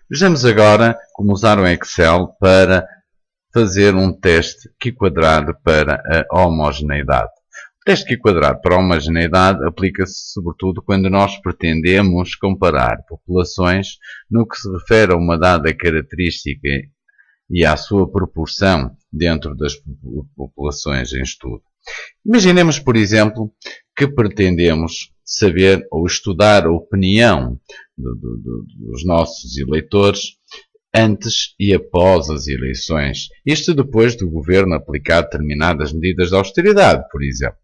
Vejamos agora como usar o Excel para fazer um teste Q² para a homogeneidade. O teste Q² para a homogeneidade aplica-se sobretudo quando nós pretendemos comparar populações no que se refere a uma dada característica e à sua proporção dentro das populações em estudo. Imaginemos, por exemplo, que pretendemos saber ou estudar a opinião dos nossos eleitores antes e após as eleições. Isto depois do governo aplicar determinadas medidas de austeridade, por exemplo.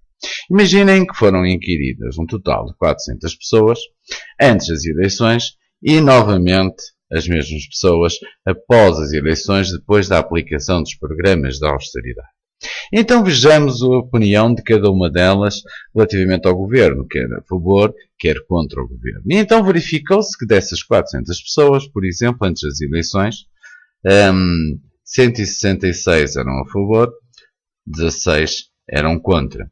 Imaginem que foram inquiridas um total de 400 pessoas antes das eleições e, novamente, as mesmas pessoas após as eleições, depois da aplicação dos programas de austeridade. Então vejamos a opinião de cada uma delas relativamente ao governo, quer a favor, quer contra o governo. E então verificou-se que dessas 400 pessoas, por exemplo, antes das eleições, 166 eram a favor, 16 eram contra.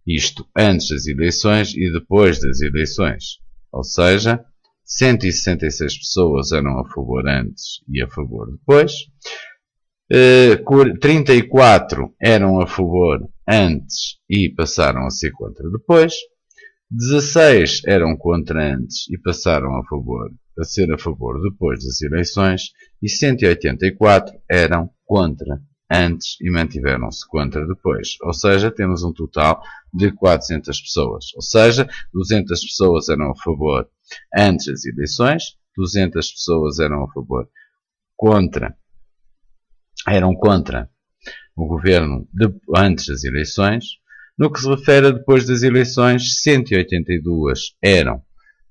Isto antes das eleições e depois das eleições. Ou seja, 166 pessoas eram a favor antes e a favor depois. 34 eram a favor antes e passaram a ser contra depois. 16 eram contra antes e passaram a ser a favor depois das eleições. E 184 eram contra antes e mantiveram-se contra depois. Ou seja, temos um total de 400 pessoas. Ou seja, 200 pessoas eram a favor antes das eleições, 200 pessoas eram a favor eram contra o governo antes das eleições. No que se refere a depois das eleições, 182 eram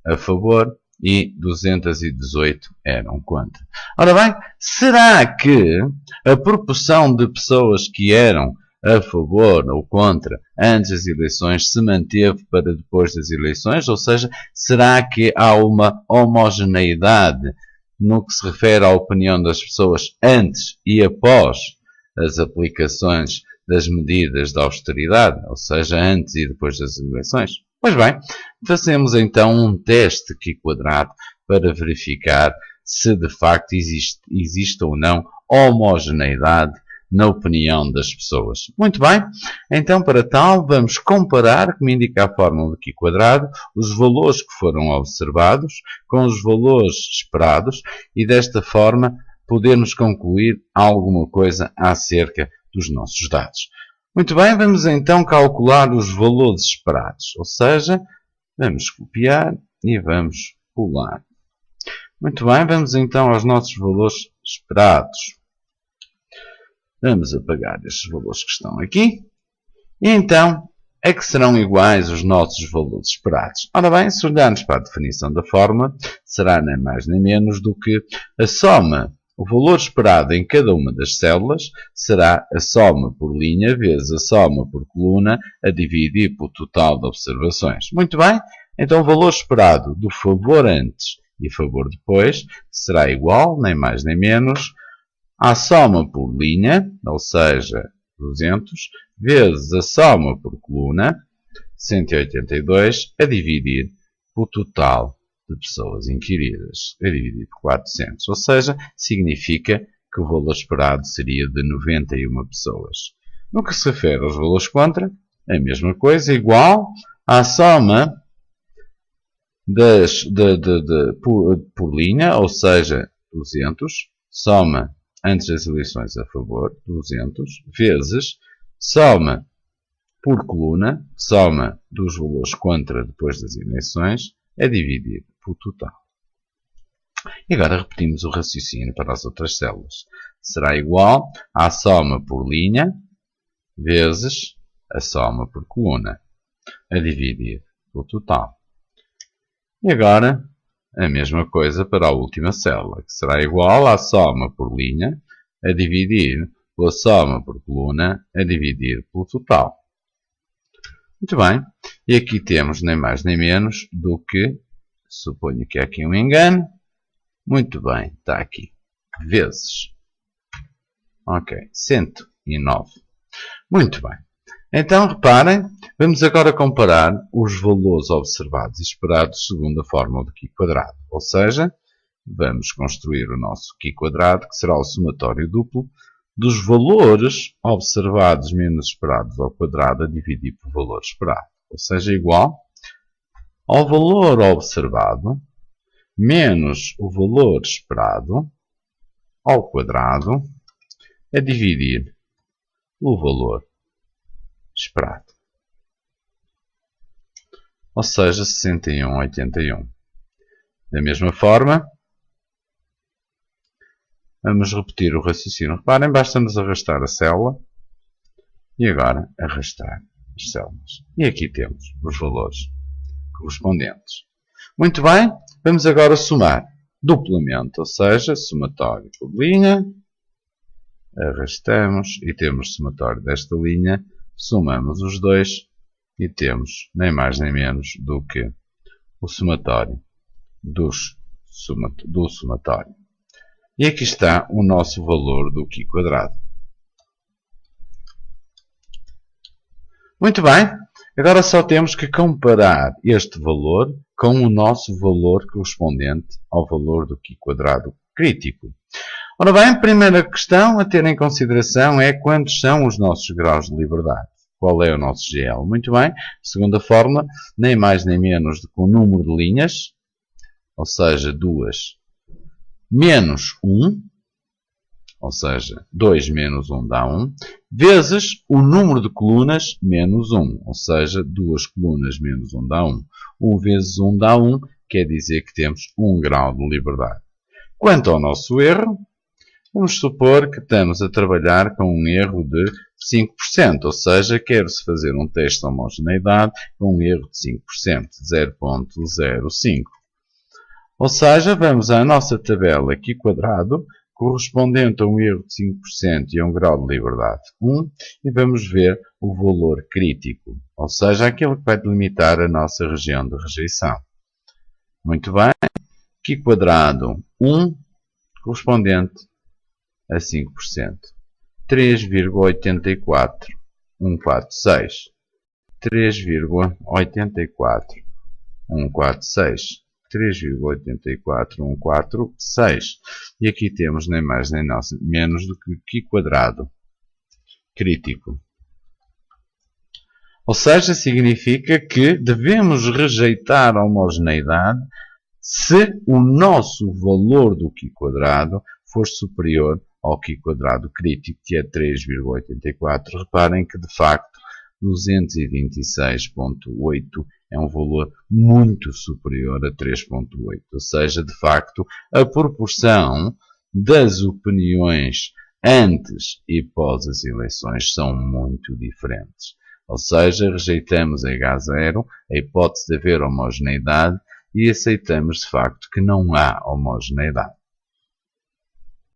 a favor e 218 eram contra. Ora bem, será que a proporção de pessoas que eram a favor ou contra antes das eleições se manteve para depois das eleições? Ou seja, será que há uma homogeneidade no que se refere à opinião das pessoas antes e após as aplicações das medidas de austeridade, ou seja, antes e depois das eleições? Pois bem, fazemos então um teste Q² para verificar se de facto existe ou não homogeneidade na opinião das pessoas. Muito bem, então para tal vamos comparar, como indica a fórmula de Q², os valores que foram observados com os valores esperados e desta forma podermos concluir alguma coisa acerca dos nossos dados. Muito bem, vamos então calcular os valores esperados, ou seja, vamos copiar e vamos pular. Muito bem, vamos então aos nossos valores esperados. Vamos apagar estes valores que estão aqui. E então, a que serão iguais os nossos valores esperados? Ora bem, se olharmos para a definição da fórmula, será nem mais nem menos do que a soma, o valor esperado em cada uma das células, será a soma por linha vezes a soma por coluna a dividir pelo total de observações. Muito bem, então o valor esperado do favor antes e favor depois será igual, nem mais nem menos, à soma por linha, ou seja, 200, vezes a soma por coluna, 182, a dividir pelo total de pessoas inquiridas, a dividir por 400. Ou seja, significa que o valor esperado seria de 91 pessoas. No que se refere aos valores contra, a mesma coisa, igual à soma por linha, ou seja, 200, soma antes das eleições a favor, 200, vezes soma por coluna, soma dos valores contra depois das eleições, a dividir pelo total. E agora repetimos o raciocínio para as outras células. Será igual à soma por linha, vezes a soma por coluna, a dividir pelo total. E agora, a mesma coisa para a última célula, que será igual à soma por linha, a dividir pela soma por coluna, a dividir pelo total. Muito bem. E aqui temos nem mais nem menos do que, suponho que há aqui um engano. Muito bem, está aqui. Vezes. Ok, 109. Muito bem. Então, reparem, vamos agora comparar os valores observados e esperados segundo a fórmula de Q². Ou seja, vamos construir o nosso Q quadrado, que será o somatório duplo dos valores observados menos esperados ao quadrado a dividir por valor esperado. Ou seja, igual ao valor observado menos o valor esperado ao quadrado a dividir o valor esperado. Ou seja, 61,81. Da mesma forma, vamos repetir o raciocínio. Reparem, basta-nos arrastar a célula e agora arrastar as células. E aqui temos os valores correspondentes. Muito bem, vamos agora somar duplamente, ou seja, somatório por linha, arrastamos e temos somatório desta linha, somamos os dois e temos nem mais nem menos do que o somatório do somatório. E aqui está o nosso valor do Q quadrado. Muito bem, agora só temos que comparar este valor com o nosso valor correspondente ao valor do Q quadrado crítico. Ora bem, a primeira questão a ter em consideração é quantos são os nossos graus de liberdade. Qual é o nosso GL? Muito bem, segunda fórmula, nem mais nem menos do que o número de linhas, ou seja, 2 menos 1, ou seja, 2 menos 1 dá 1, vezes o número de colunas menos 1, ou seja, 2 colunas menos 1 dá 1. 1 vezes 1 dá 1, quer dizer que temos 1 grau de liberdade. Quanto ao nosso erro, vamos supor que estamos a trabalhar com um erro de 5%, ou seja, quer-se fazer um teste de homogeneidade com um erro de 5%, 0,05. Ou seja, vamos à nossa tabela Q quadrado, correspondente a um erro de 5% e a um grau de liberdade 1, e vamos ver o valor crítico, ou seja, aquele que vai delimitar a nossa região de rejeição. Muito bem, Q quadrado 1, correspondente a 5%. 3,84146. 3,84146. 3,84146. E aqui temos nem mais nem menos do que Q quadrado crítico. Ou seja, significa que devemos rejeitar a homogeneidade se o nosso valor do Q quadrado for superior ao Q quadrado crítico, que é 3,84. Reparem que, de facto, 226,8 é um valor muito superior a 3,8. Ou seja, de facto, a proporção das opiniões antes e pós as eleições são muito diferentes. Ou seja, rejeitamos a H0, a hipótese de haver homogeneidade, e aceitamos, de facto, que não há homogeneidade.